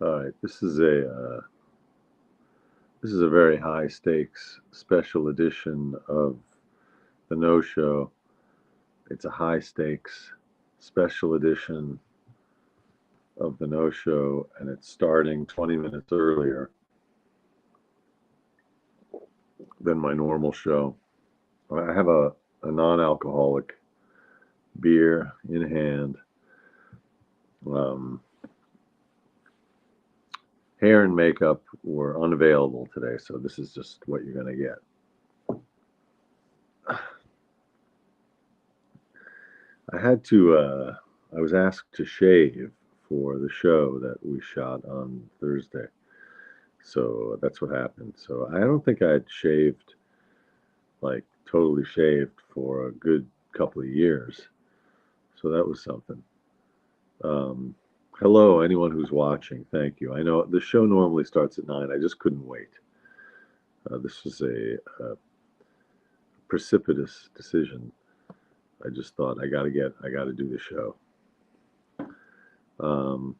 All right, this is a very high stakes special edition of the No Show. It's a high stakes special edition of the No Show, and it's starting 20 minutes earlier than my normal show. I have a non-alcoholic beer in hand. Um, Hair and makeup were unavailable today, so this is just what you're going to get. I had to, I was asked to shave for the show that we shot on Thursday. So that's what happened. So I don't think I had shaved, like totally shaved for a good couple of years. So that was something. Um, Hello, anyone who's watching. Thank you. I know the show normally starts at 9. I just couldn't wait. This was a precipitous decision. I just thought I got to do the show. Um,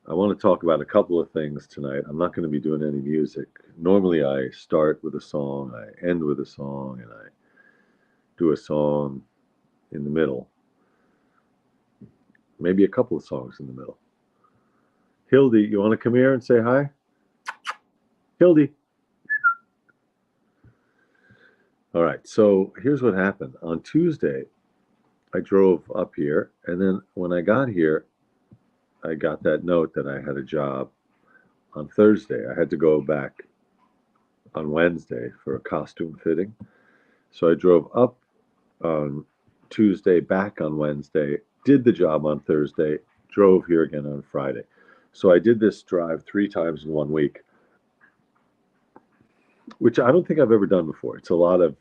I want to talk about a couple of things tonight. I'm not going to be doing any music. Normally, I start with a song, I end with a song, and I do a song in the middle. Maybe a couple of songs in the middle. Hildy, you want to come here and say hi? Hildy. All right, so here's what happened. On Tuesday, I drove up here, and then when I got here, I got that note that I had a job on Thursday. I had to go back on Wednesday for a costume fitting. So I drove up on Tuesday, back on Wednesday, did the job on Thursday, drove here again on Friday. So I did this drive 3 times in 1 week, which I don't think I've ever done before. It's a lot of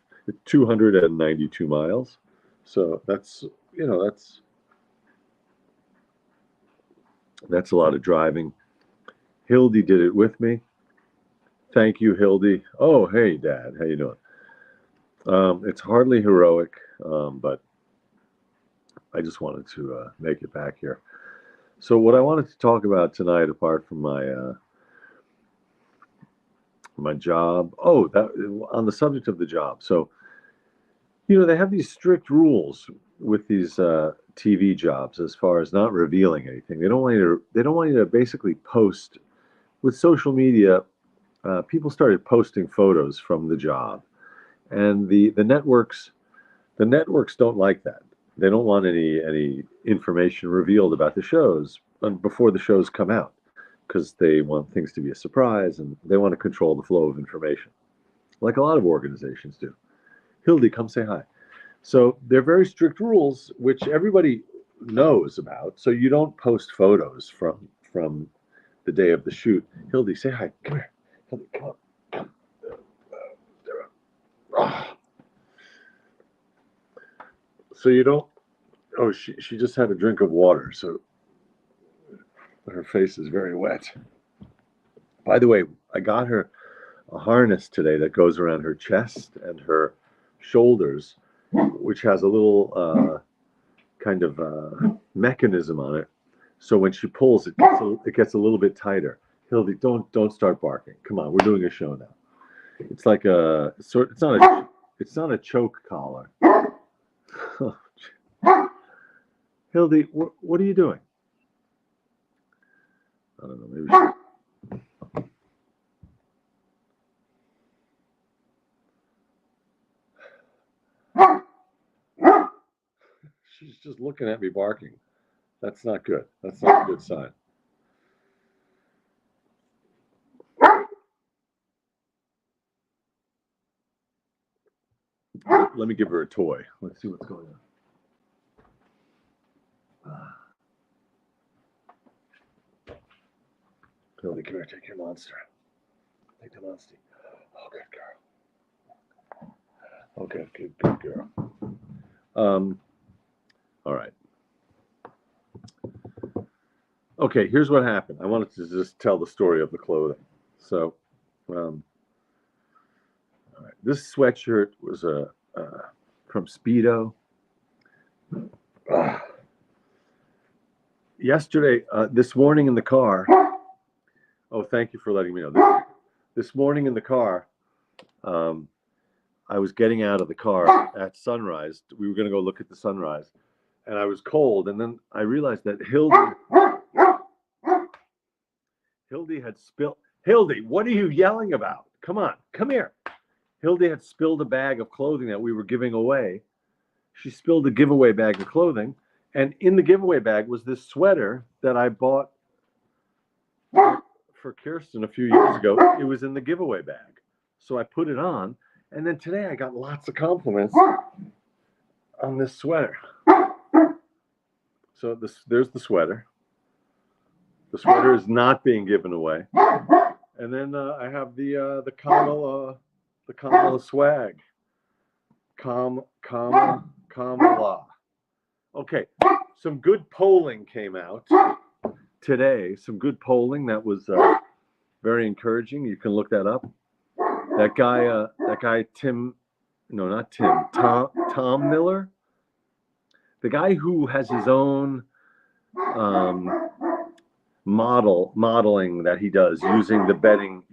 292 miles. So that's, you know, that's a lot of driving. Hildy did it with me. Thank you, Hildy. Oh, hey, Dad. How you doing? It's hardly heroic, but I just wanted to make it back here. So, what I wanted to talk about tonight, apart from my job, that on the subject of the job. So, they have these strict rules with these TV jobs as far as not revealing anything. They don't want you to basically post with social media. People started posting photos from the job, and the networks don't like that. They don't want any information revealed about the shows before the shows come out because they want things to be a surprise and they want to control the flow of information, like a lot of organizations do. Hildy, come say hi. So they're very strict rules, which everybody knows about. So you don't post photos from the day of the shoot. Hildy, say hi. Come here. Hildy, come on. Come. Ah. So you don't. Oh, she just had a drink of water, so her face is very wet. By the way, I got her a harness today that goes around her chest and her shoulders, which has a little kind of mechanism on it. So when she pulls, it gets a little bit tighter. Hildy, don't start barking. Come on, we're doing a show now. It's like a sort. It's not a choke collar. Hildy, what are you doing? I don't know. She's just looking at me barking. That's not good. That's not a good sign. Let me give her a toy. Let's see what's going on. Hildy, come here. Take your monster. Take the monster. Oh, good girl. Oh, good girl. All right. Okay, here's what happened. I wanted to just tell the story of the clothing. So, all right. This sweatshirt was from Speedo. Yesterday, this morning in the car, Oh, thank you for letting me know. This morning in the car, I was getting out of the car at sunrise. We were going to go look at the sunrise, and I was cold. And then I realized that Hildy had spilled. Hildy, what are you yelling about? Come on, come here. Hildy had spilled a bag of clothing that we were giving away. She spilled a giveaway bag of clothing, and in the giveaway bag was this sweater that I bought for Kirsten a few years ago. It was in the giveaway bag. So I put it on, and then today I got lots of compliments on this sweater. So there's the sweater. The sweater is not being given away. And then I have the Kamala swag. Kamala. Okay, some good polling came out today. Some good polling that was very encouraging. You can look that up. That guy Tom Miller, the guy who has his own modeling that he does using the betting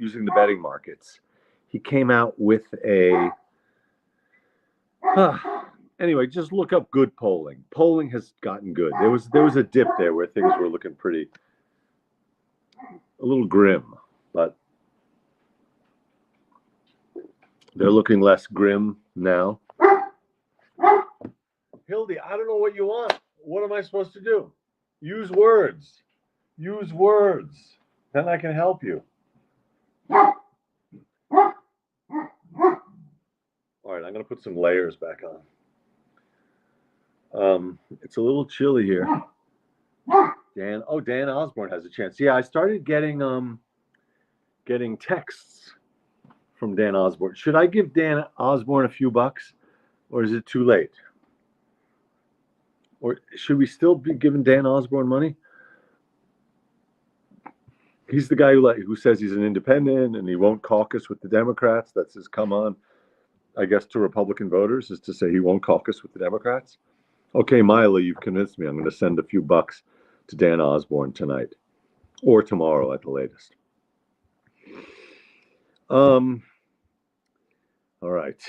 markets. He came out with a anyway, just look up good polling. Polling has gotten good. There was a dip there where things were looking a little grim, but they're looking less grim now. Hildy, I don't know what you want. What am I supposed to do? Use words. Use words. Then I can help you. All right, I'm going to put some layers back on. It's a little chilly here. Dan Osborne has a chance. Yeah, I started getting texts from Dan Osborne. Should I give Dan Osborne a few bucks, or is it too late? Or should we still be giving Dan Osborne money? He's the guy who says he's an independent and he won't caucus with the Democrats. That's his come on, I guess, to Republican voters, is to say he won't caucus with the Democrats. Okay, Mila, you've convinced me. I'm going to send a few bucks to Dan Osborne tonight or tomorrow at the latest. All right.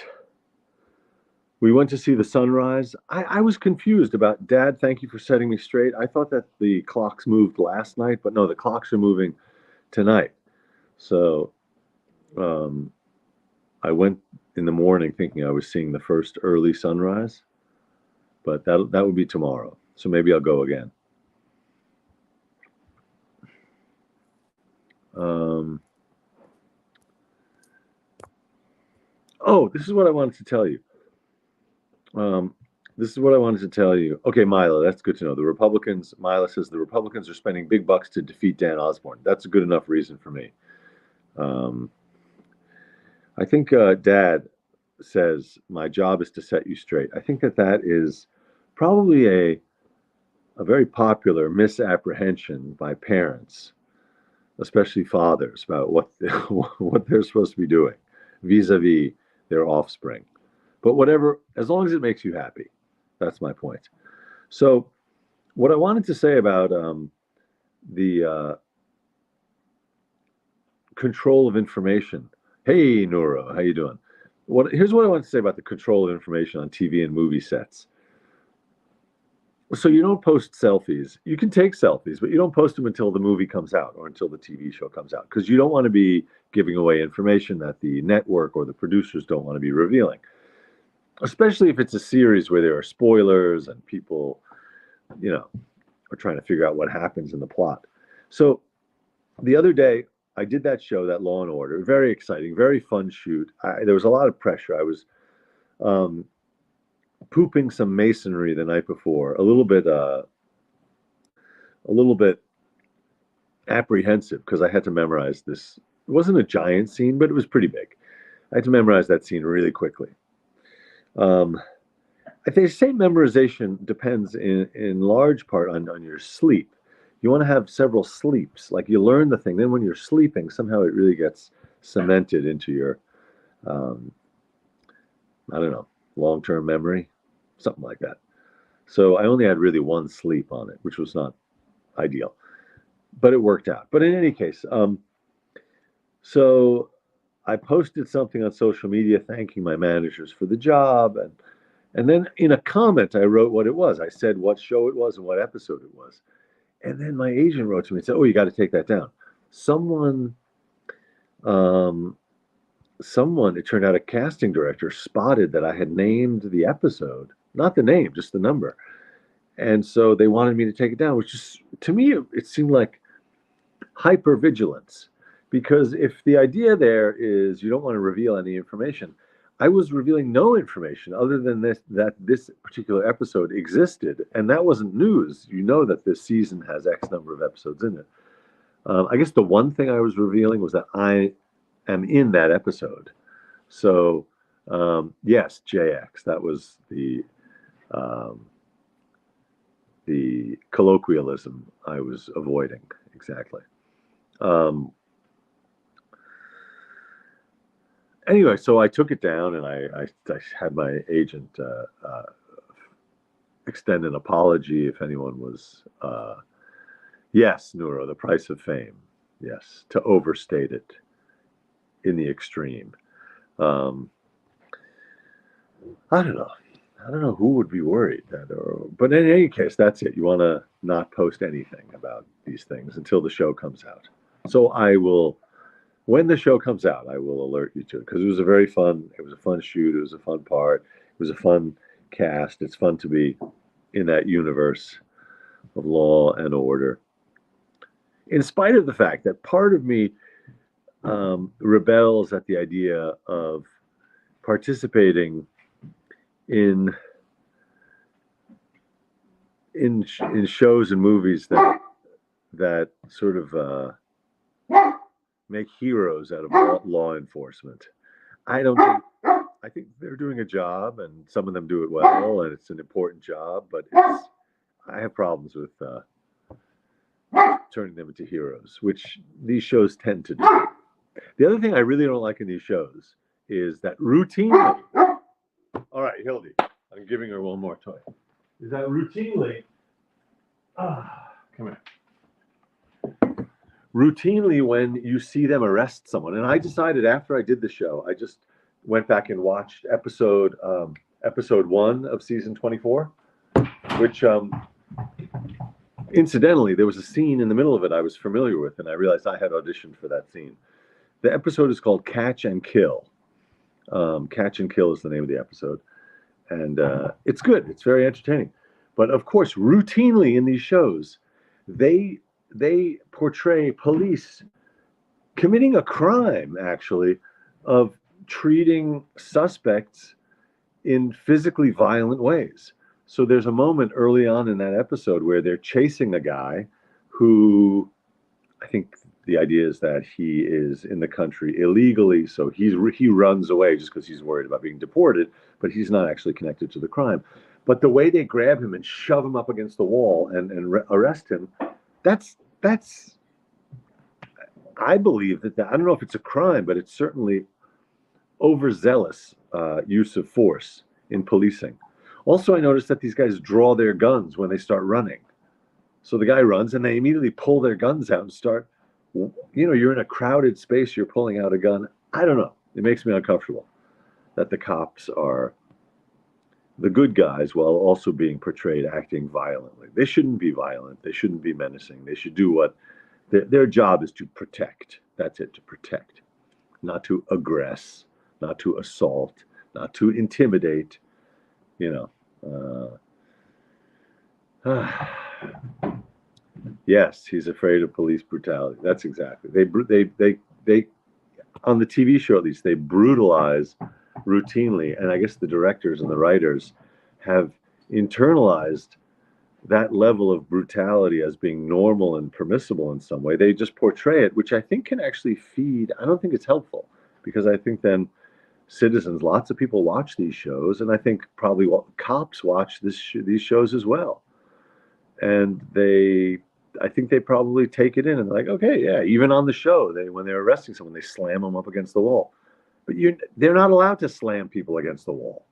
We went to see the sunrise. I was confused about, Dad, thank you for setting me straight. I thought that the clocks moved last night, but no, the clocks are moving tonight. So I went in the morning thinking I was seeing the first early sunrise, but that would be tomorrow. So maybe I'll go again. Oh, this is what I wanted to tell you. Okay, Mila, that's good to know. Mila says the Republicans are spending big bucks to defeat Dan Osborne. That's a good enough reason for me. I think Dad says my job is to set you straight. I think that is probably a very popular misapprehension by parents, especially fathers, about what they're supposed to be doing vis-a-vis their offspring. But whatever, as long as it makes you happy, that's my point. So what I wanted to say about the control of information. Hey, Nora, how you doing? Here's what I want to say about the control of information on TV and movie sets. So you don't post selfies. You can take selfies, but you don't post them until the movie comes out or until the TV show comes out, because you don't want to be giving away information that the network or the producers don't want to be revealing, especially if it's a series where there are spoilers and people, are trying to figure out what happens in the plot. So the other day, I did that show, that Law and Order. Very exciting, very fun shoot. There was a lot of pressure. I was pooping some masonry the night before, a little bit apprehensive because I had to memorize this. It wasn't a giant scene, but it was pretty big. I had to memorize that scene really quickly. I think the same memorization depends in large part on your sleep. You want to have several sleeps. Like, you learn the thing, then when you're sleeping, somehow it really gets cemented into your, long-term memory, something like that. So I only had really one sleep on it, which was not ideal, but it worked out. But in any case, So I posted something on social media thanking my managers for the job, and then in a comment I wrote what it was. I said what show it was and what episode it was. And then my agent wrote to me and said, "Oh, you got to take that down." Someone, um, someone, it turned out a casting director spotted that I had named the episode, not the name, just the number, and so they wanted me to take it down. Which is, to me, it seemed like hypervigilance, because if the idea there is you don't want to reveal any information, I was revealing no information other than this, that this particular episode existed, and that wasn't news. You know that this season has X number of episodes in it. I guess the one thing I was revealing was that I am in that episode. So yes, JX. That was um, the colloquialism I was avoiding exactly. Um, anyway, so I took it down, and I had my agent extend an apology if anyone was. Yes, Neuro, the price of fame. Yes, to overstate it in the extreme. Um, I don't know. I don't know who would be worried that, but in any case, that's it. You want to not post anything about these things until the show comes out. So I will, when the show comes out, I will alert you to it, because it was a very fun. It was a fun shoot. It was a fun part. It was a fun cast. It's fun to be in that universe of Law and Order. In spite of the fact that part of me rebels at the idea of participating in in shows and movies that sort of make heroes out of law enforcement. I don't think. I think they're doing a job, and some of them do it well, and it's an important job. But I have problems with turning them into heroes, which these shows tend to do. The other thing I really don't like in these shows is that routinely. All right, Hildy, I'm giving her one more toy. Is that routinely? Come here. Routinely, when you see them arrest someone, and I decided after I did the show, I just went back and watched episode 1 of season 24, which incidentally, there was a scene in the middle of it I was familiar with, and I realized I had auditioned for that scene. The episode is called Catch and Kill. Catch and Kill is the name of the episode, and it's good. It's very entertaining. But of course, routinely in these shows, they portray police committing a crime, actually, of treating suspects in physically violent ways. So there's a moment early on in that episode where they're chasing a guy who, I think the idea is that he is in the country illegally, so he runs away just because he's worried about being deported, but he's not actually connected to the crime. But the way they grab him and shove him up against the wall and arrest him, that's I believe that I don't know if it's a crime, but it's certainly overzealous use of force in policing. Also, I noticed that these guys draw their guns when they start running. So the guy runs, and they immediately pull their guns out and start. You're in a crowded space. You're pulling out a gun. I don't know. It makes me uncomfortable that the cops are the good guys while also being portrayed acting violently. They shouldn't be violent. They shouldn't be menacing. They should do what their job is to protect. That's it, to protect, not to aggress, not to assault, not to intimidate. Yes, he's afraid of police brutality. That's exactly. They on the TV show at least, they brutalize routinely, and I guess the directors and the writers have internalized that level of brutality as being normal and permissible in some way. They just portray it, which I think can actually feed. I don't think it's helpful, because I think then citizens, lots of people watch these shows, and I think probably cops watch these shows as well, and I think they probably take it in and they're like, okay, yeah. Even on the show, when they're arresting someone, they slam them up against the wall. But they're not allowed to slam people against the wall.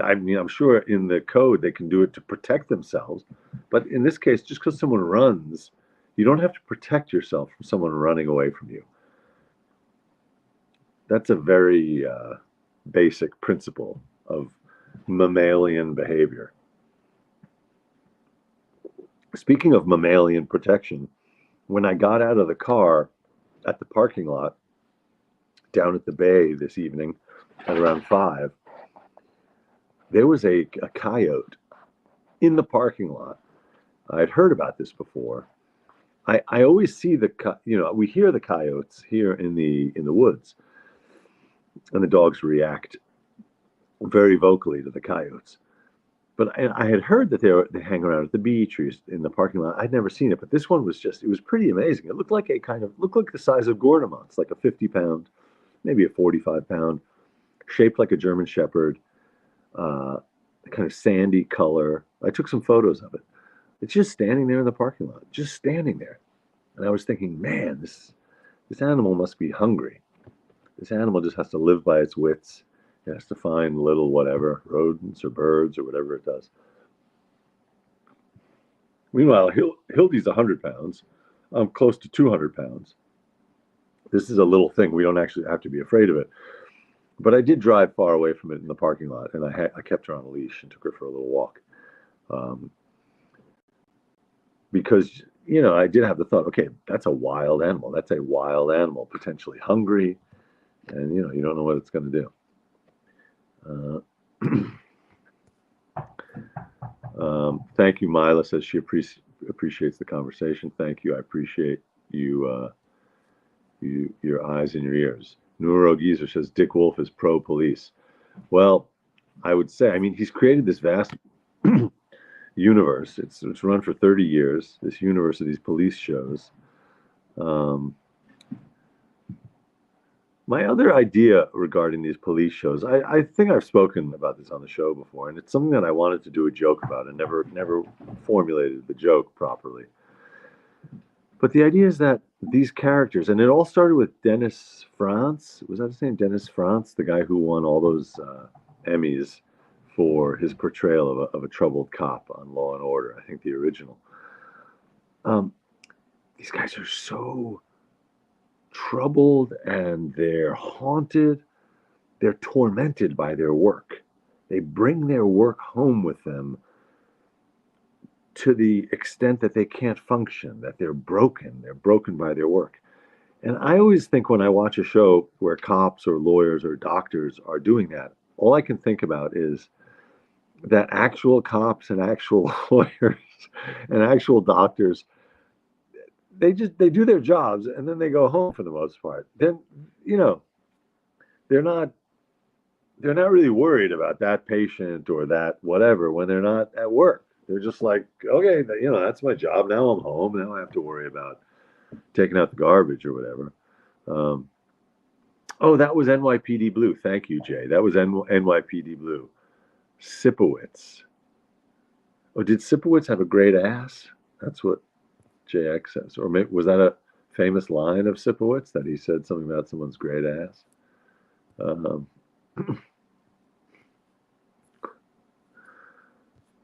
I mean, I'm sure in the code they can do it to protect themselves, but in this case, just because someone runs, you don't have to protect yourself from someone running away from you. That's a very basic principle of mammalian behavior. Speaking of mammalian protection, when I got out of the car at the parking lot down at the bay this evening at around 5, there was a coyote in the parking lot. I'd heard about this before. I always see we hear the coyotes here in the woods, and the dogs react very vocally to the coyotes. But I had heard that they hang around at the beach or in the parking lot. I'd never seen it, but this one was it was pretty amazing. It looked like the size of Gordamonts, like a 50-pound, maybe a 45-pound, shaped like a German Shepherd, kind of sandy color. I took some photos of it. It's just standing there in the parking lot, just standing there. And I was thinking, man, this animal must be hungry. This animal just has to live by its wits. It has to find little whatever, rodents or birds or whatever it does. Meanwhile, Hildy's 100 pounds. I'm close to 200 pounds. This is a little thing. We don't actually have to be afraid of it. But I did drive far away from it in the parking lot, and I kept her on a leash and took her for a little walk. Because, I did have the thought, okay, that's a wild animal. That's a wild animal, potentially hungry, and, you don't know what it's going to do. Thank you, Mila says she appreciates the conversation. Thank you. I appreciate you, your eyes and your ears. Neuro Geezer says Dick Wolf is pro-police. Well, I would say, he's created this vast universe. It's run for 30 years, this universe of these police shows. My other idea regarding these police shows, I think I've spoken about this on the show before, and it's something that I wanted to do a joke about and never formulated the joke properly. But the idea is that these characters, and it all started with Dennis Franz. Was that his name? Dennis Franz, the guy who won all those Emmys for his portrayal of a troubled cop on Law and Order, I think the original. These guys are so troubled, and they're haunted. They're tormented by their work. They bring their work home with them to the extent that they can't function, that they're broken. They're broken by their work. And I always think when I watch a show where cops or lawyers or doctors are doing that, all I can think about is that actual cops and actual lawyers and actual doctors, they do their jobs and then they go home for the most part. Then, they're not really worried about that patient or that whatever when they're not at work. They're just like, okay, that's my job. Now I'm home. Now I have to worry about taking out the garbage or whatever. Oh, that was NYPD Blue. Thank you, Jay. That was NYPD Blue. Sipowicz. Oh, did Sipowicz have a great ass? That's what JX says. Or maybe, was that a famous line of Sipowicz that he said something about someone's great ass?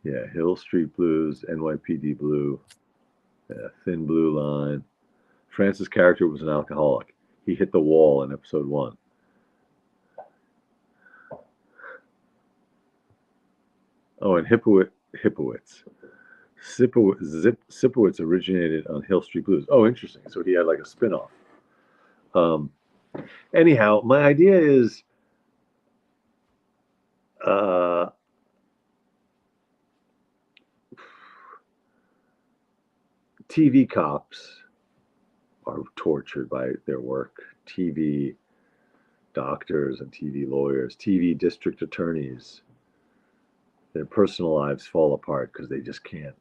Yeah, Hill Street Blues, NYPD Blue, Thin Blue Line. Francis' character was an alcoholic. He hit the wall in episode 1. Oh, and Hipowicz. Sipowicz originated on Hill Street Blues. Oh, interesting. So he had like a spin-off. Anyhow, my idea is TV cops are tortured by their work. TV doctors and TV lawyers, TV district attorneys, their personal lives fall apart because they just can't.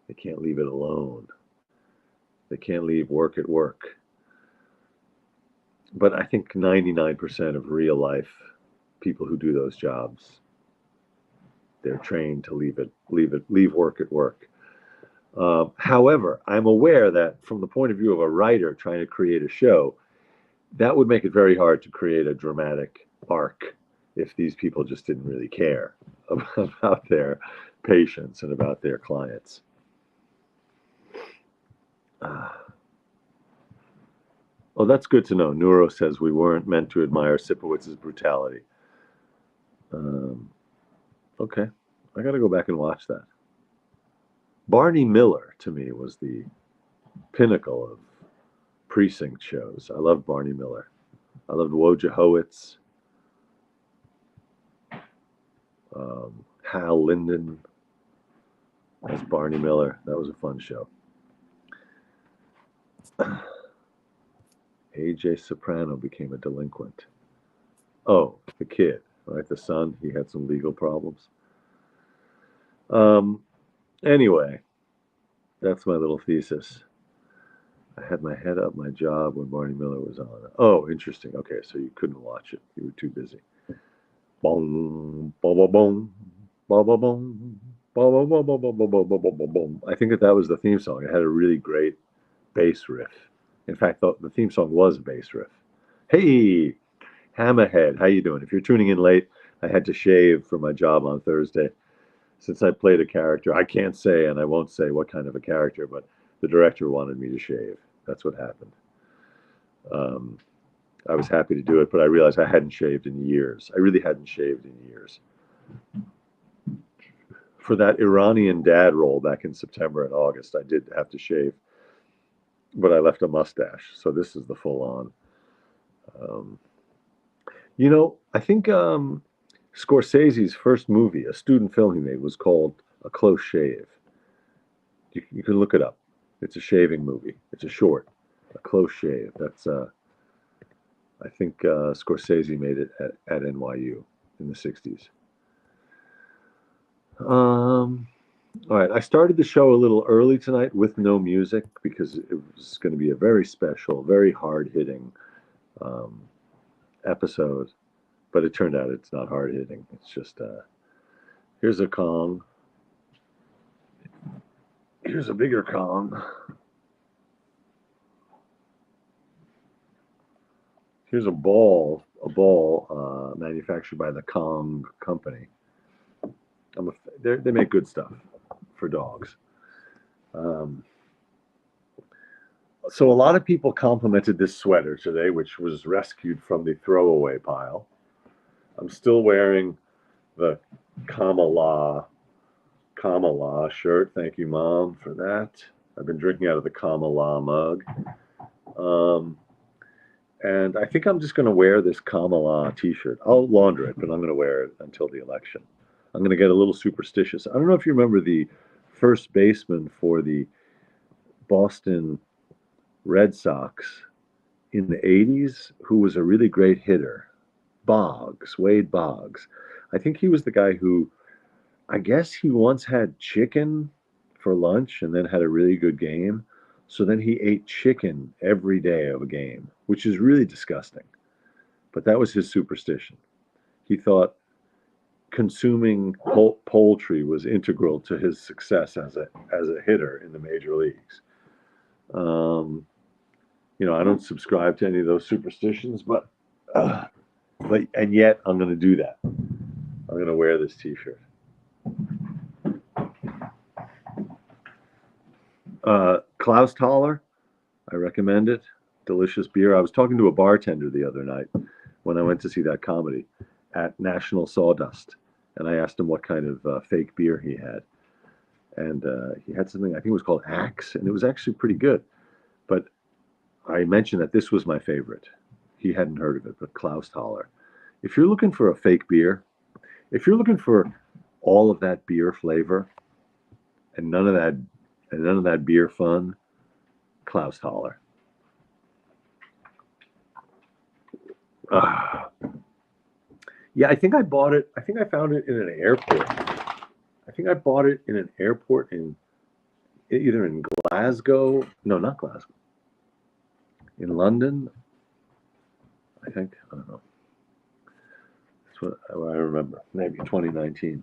They can't leave it alone. They can't leave work at work. But I think 99% of real life people who do those jobs, they're trained to leave work at work. However, I'm aware that from the point of view of a writer trying to create a show, that would make it very hard to create a dramatic arc if these people just didn't really care about their patients and about their clients. Oh, that's good to know. Neuro says we weren't meant to admire Sipowitz's brutality. Um, okay, I got to go back and watch that. Barney Miller to me was the pinnacle of precinct shows. I loved Barney Miller. I loved Wojciechowicz, Hal Linden as Barney Miller. That was a fun show. AJ Soprano became a delinquent. Oh, the kid, right? The son, he had some legal problems. Um, anyway, that's my little thesis. I had my head up my job when Barney Miller was on. Oh, interesting. Okay, so you couldn't watch it. You were too busy. Boom, boom, boom, boom, boom, boom, boom, boom, boom, boom, boom, boom, boom, boom, boom. I think that was the theme song. It had a really great bass riff. In fact, the theme song was a bass riff. Hey, Hammerhead, how you doing? If you're tuning in late, I had to shave for my job on Thursday. Since I played a character, I can't say and I won't say what kind of a character, but the director wanted me to shave. That's what happened. Um, I was happy to do it, but I realized I hadn't shaved in years. I really hadn't shaved in years. For that Iranian dad role back in September and August, I did have to shave, but I left a mustache. So this is the full on. Um, I think Scorsese's first movie, a student film he made, was called A Close Shave. You can look it up. It's a shaving movie. It's a short, A Close Shave. That's I think Scorsese made it at NYU in the '60s. All right, I started the show a little early tonight with no music because it was going to be a very special, very hard hitting um, episode. But it turned out it's not hard hitting. It's just here's a Kong. Here's a bigger Kong. Here's a ball manufactured by the Kong company. They make good stuff for dogs. Um, so a lot of people complimented this sweater today, which was rescued from the throwaway pile. I'm still wearing the Kamala shirt. Thank you, Mom, for that. I've been drinking out of the Kamala mug. And I think I'm just going to wear this Kamala t-shirt. I'll launder it, but I'm going to wear it until the election. I'm going to get a little superstitious. I don't know if you remember the first baseman for the Boston Red Sox in the 80s, who was a really great hitter. Wade Boggs. I think he was the guy who, I guess he once had chicken for lunch and then had a really good game. So then he ate chicken every day of a game, which is really disgusting. But that was his superstition. He thought consuming poultry was integral to his success as a hitter in the major leagues. I don't subscribe to any of those superstitions, but and yet I'm going to do that. I'm going to wear this T-shirt. Clausthaler, I recommend it. Delicious beer. I was talking to a bartender the other night when I went to see that comedy at National Sawdust, and I asked him what kind of fake beer he had, and he had something I think it was called Axe, and it was actually pretty good. But I mentioned that this was my favorite. He hadn't heard of it, but Clausthaler. If you're looking for a fake beer, if you're looking for all of that beer flavor and none of that beer fun, Clausthaler. Yeah, I think I bought it. I think I found it in an airport. I think I bought it in an airport either in Glasgow. No, not Glasgow. In London, I think. I don't know. That's what I remember. Maybe 2019.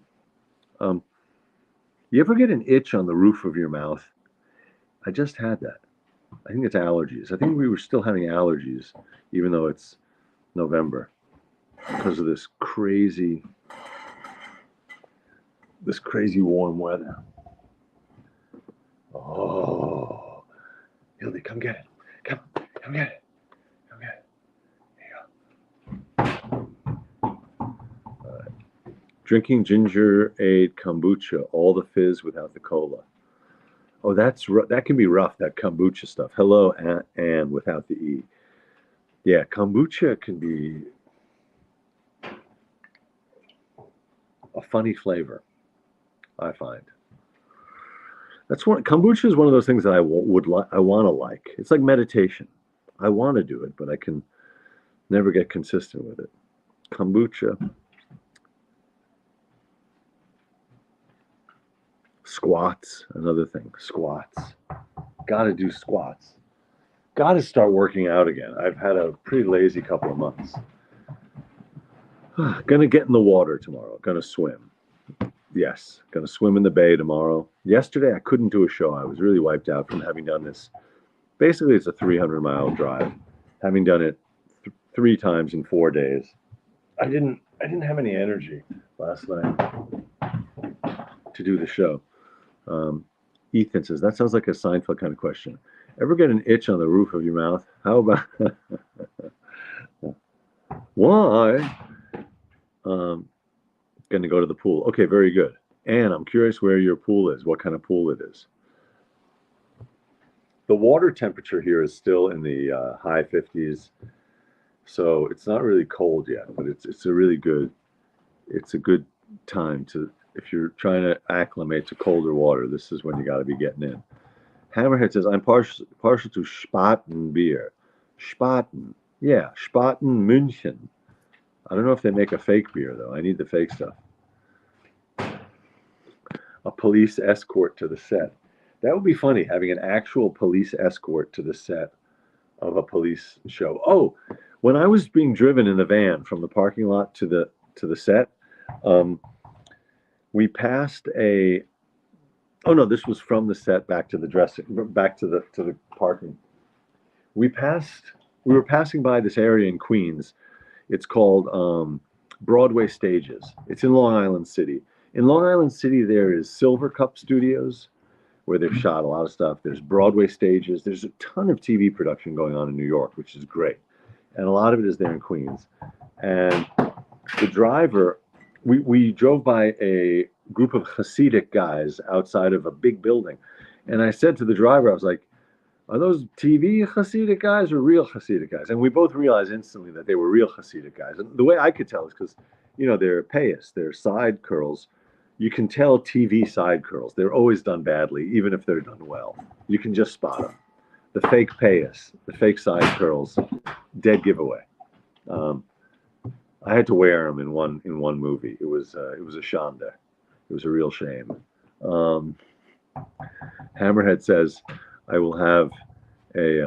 You ever get an itch on the roof of your mouth? I just had that. I think it's allergies. I think we were still having allergies, even though it's November, because of this crazy warm weather. Oh, Hildy, come get it. Come get it. Drinking ginger ale kombucha, all the fizz without the cola. Oh, that can be rough. That kombucha stuff. Hello, and without the e. Yeah, kombucha can be a funny flavor, I find. Kombucha is one of those things that I want to like. It's like meditation. I want to do it, but I can never get consistent with it. Kombucha. Squats, another thing. Squats. Got to do squats. Got to start working out again. I've had a pretty lazy couple of months. Gonna get in the water tomorrow. Gonna swim. Yes, gonna swim in the bay tomorrow. Yesterday I couldn't do a show. I was really wiped out from having done this. Basically, it's a 300-mile drive. Having done it 3 times in 4 days, I didn't have any energy last night to do the show. Ethan says, that sounds like a Seinfeld kind of question. Ever get an itch on the roof of your mouth? How about why? Going to go to the pool. Okay, very good. And I'm curious where your pool is, what kind of pool it is. The water temperature here is still in the high 50s, so it's not really cold yet, but it's a really good, it's a good time to, if you're trying to acclimate to colder water, this is when you got to be getting in. Hammerhead says, I'm partial to Spaten beer. Spaten. Yeah, Spaten, München. I don't know if they make a fake beer, though. I need the fake stuff. A police escort to the set. That would be funny, having an actual police escort to the set of a police show. Oh, when I was being driven in the van from the parking lot to the set, we passed a. Oh no, this was from the set back to the the parking. We were passing by this area in Queens. It's called Broadway Stages. It's in Long Island City. In Long Island City, there is Silver Cup Studios, where they've shot a lot of stuff. There's Broadway Stages. There's a ton of TV production going on in New York, which is great. And a lot of it is there in Queens. And the driver, we drove by a group of Hasidic guys outside of a big building. And I said to the driver, I was like, are those TV Hasidic guys or real Hasidic guys? And we both realized instantly that they were real Hasidic guys. And the way I could tell is because, they're payas, they're side curls. You can tell TV side curls. They're always done badly, even if they're done well. You can just spot them. The fake payas, the fake side curls, dead giveaway. I had to wear them in one movie. It was a shanda. It was a real shame. Hammerhead says, I will have a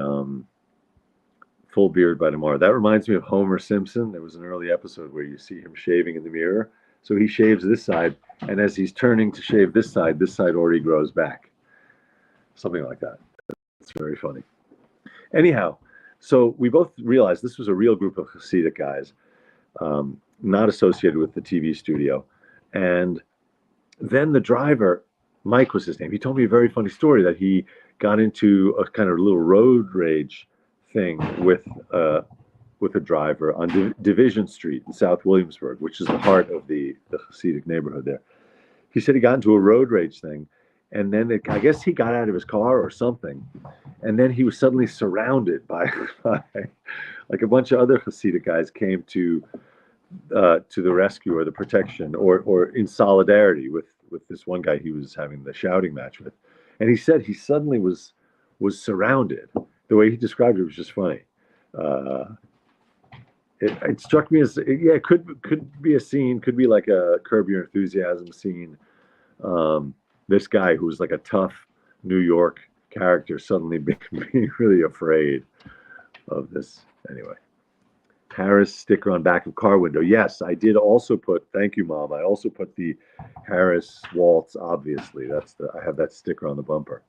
full beard by tomorrow. That reminds me of Homer Simpson. There was an early episode where you see him shaving in the mirror. So he shaves this side, and as he's turning to shave this side already grows back. Something like that. It's very funny. Anyhow, so we both realized this was a real group of Hasidic guys, not associated with the TV studio. And then the driver, Mike was his name, he told me a very funny story that he got into a kind of little road rage thing with a driver on Division Street in South Williamsburg, which is the heart of the Hasidic neighborhood there. He said he got into a road rage thing, and then I guess he got out of his car or something, and then he was suddenly surrounded by like a bunch of other Hasidic guys came to the rescue or the protection or in solidarity with this one guy he was having the shouting match with. And he said he suddenly was surrounded. The way he described it was just funny. It struck me as, it could be a scene, could be like a Curb Your Enthusiasm scene. This guy who was like a tough New York character suddenly being really afraid of this. Anyway, Harris sticker on back of car window. Yes, I did also put, thank you, Mom. I also put the Harris Waltz, obviously. I have that sticker on the bumper.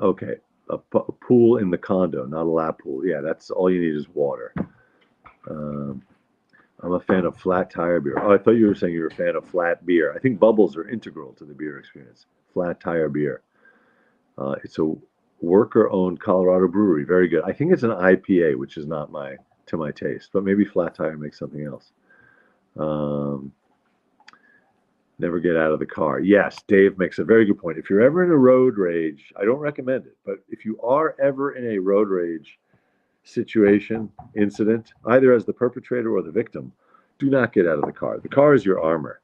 Okay. A pool in the condo, not a lap pool. Yeah, that's all you need is water. I'm a fan of flat tire beer. Oh, I thought you were saying you were a fan of flat beer. I think bubbles are integral to the beer experience. Flat tire beer. It's a worker-owned Colorado brewery. Very good. I think it's an IPA, which is not to my taste, but maybe flat tire makes something else. Um, Never get out of the car. Yes, Dave makes a very good point. If you're ever in a road rage, I don't recommend it, but if you are ever in a road rage situation, incident, either as the perpetrator or the victim, do not get out of the car. The car is your armor.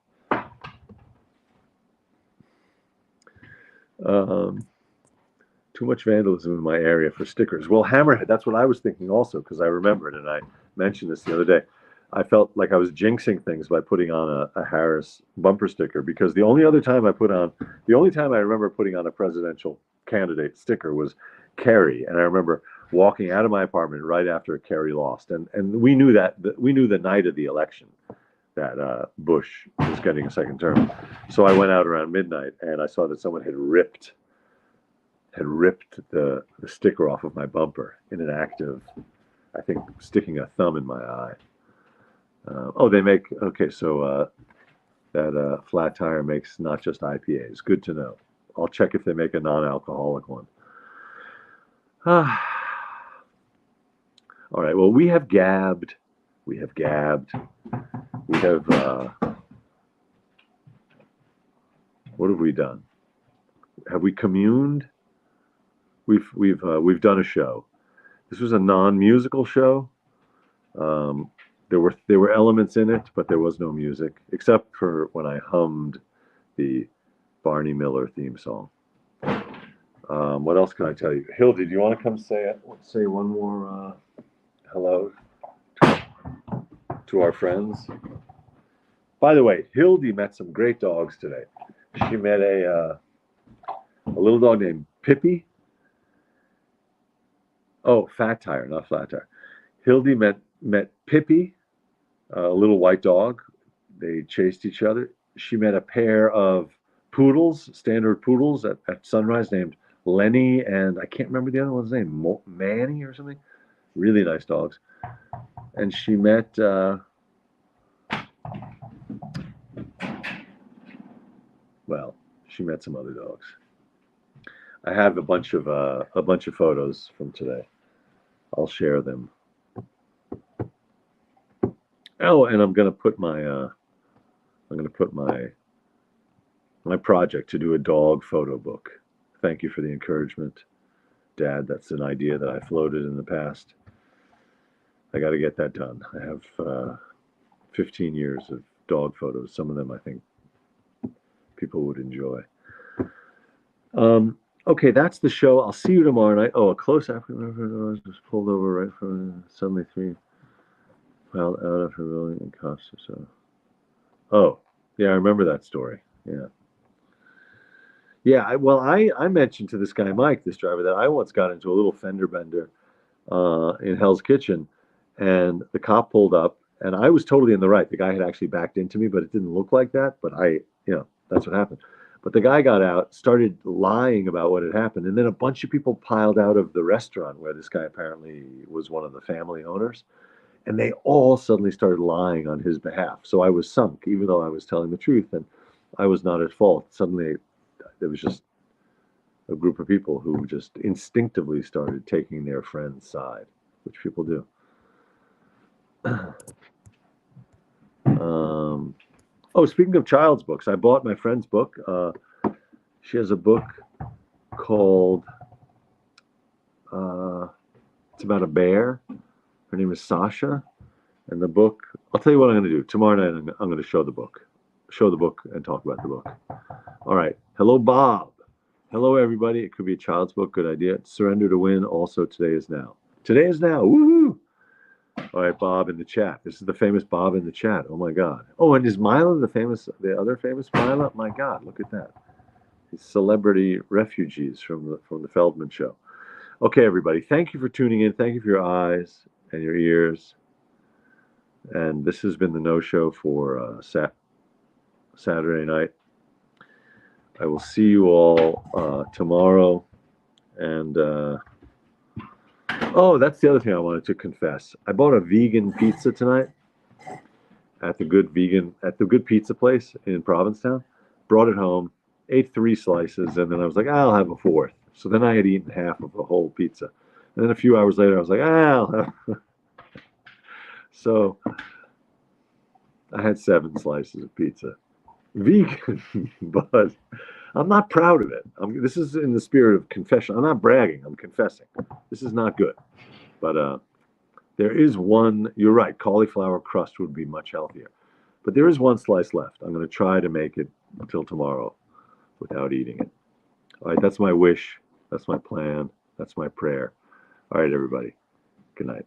Too much vandalism in my area for stickers. Well, Hammerhead, that's what I was thinking also, because I remembered, and I mentioned this the other day. I felt like I was jinxing things by putting on a Harris bumper sticker, because the only time I remember putting on a presidential candidate sticker was Kerry. And I remember walking out of my apartment right after Kerry lost. And we knew we knew the night of the election that Bush was getting a second term. So I went out around midnight and I saw that someone had ripped the sticker off of my bumper in an act of, I think, sticking a thumb in my eye. That Flat Tire makes not just IPAs. Good to know. I'll check if they make a non-alcoholic one. All right. Well, we have gabbed. We have, what have we done? Have we communed? We've done a show. This was a non-musical show. There were elements in it, but there was no music, except for when I hummed the Barney Miller theme song. What else can I tell you? Hildy, do you want to come say one more hello to our friends? By the way, Hildy met some great dogs today. She met a little dog named Pippi. Oh, Fat Tire, not Flat Tire. Hildy met Pippi, a little white dog. They chased each other. She met a pair of poodles, standard poodles at sunrise, named Lenny, and I can't remember the other one's name, Manny or something. Really nice dogs. And she met she met some other dogs. I have a bunch of photos from today. I'll share them. Oh, and I'm gonna put my project to do a dog photo book. Thank you for the encouragement, Dad. That's an idea that I floated in the past. I got to get that done. I have 15 years of dog photos. Some of them I think people would enjoy. Okay, that's the show. I'll see you tomorrow night. Oh, a close African was pulled over right from suddenly 3 piled out of her building and cops or so. Oh, yeah, I remember that story. Yeah. Yeah, I mentioned to this guy, Mike, this driver, that I once got into a little fender bender in Hell's Kitchen, and the cop pulled up, and I was totally in the right. The guy had actually backed into me, but it didn't look like that. But that's what happened. But the guy got out, started lying about what had happened, and then a bunch of people piled out of the restaurant where this guy apparently was one of the family owners, and they all suddenly started lying on his behalf. So I was sunk, even though I was telling the truth, and I was not at fault. Suddenly, there was just a group of people who just instinctively started taking their friend's side, which people do. Speaking of child's books, I bought my friend's book. She has a book called, it's about a bear. Her name is Sasha. And the book, I'll tell you what I'm going to do. Tomorrow night, I'm going to show the book and talk about the book. All right. Hello, Bob. Hello, everybody. It could be a child's book. Good idea. Surrender to win. Also, today is now. Today is now. Woohoo! All right, Bob in the chat. This is the famous Bob in the chat. Oh my God. Oh, and is Milo the other famous Milo? My God, look at that. These celebrity refugees from the Feldman show. Okay, everybody. Thank you for tuning in. Thank you for your eyes and your ears. And this has been the No Show for Saturday night. I will see you all tomorrow. And that's the other thing I wanted to confess. I bought a vegan pizza tonight at the good pizza place in Provincetown. Brought it home, ate 3 slices, and then I was like, I'll have a 4th. So then I had eaten half of the whole pizza. And then a few hours later, I was like, I'll have. So I had 7 slices of pizza. Vegan, but I'm not proud of it. This is in the spirit of confession. I'm not bragging. I'm confessing. This is not good. But there is one. You're right. Cauliflower crust would be much healthier. But there is one slice left. I'm going to try to make it until tomorrow without eating it. All right. That's my wish. That's my plan. That's my prayer. All right, everybody. Good night.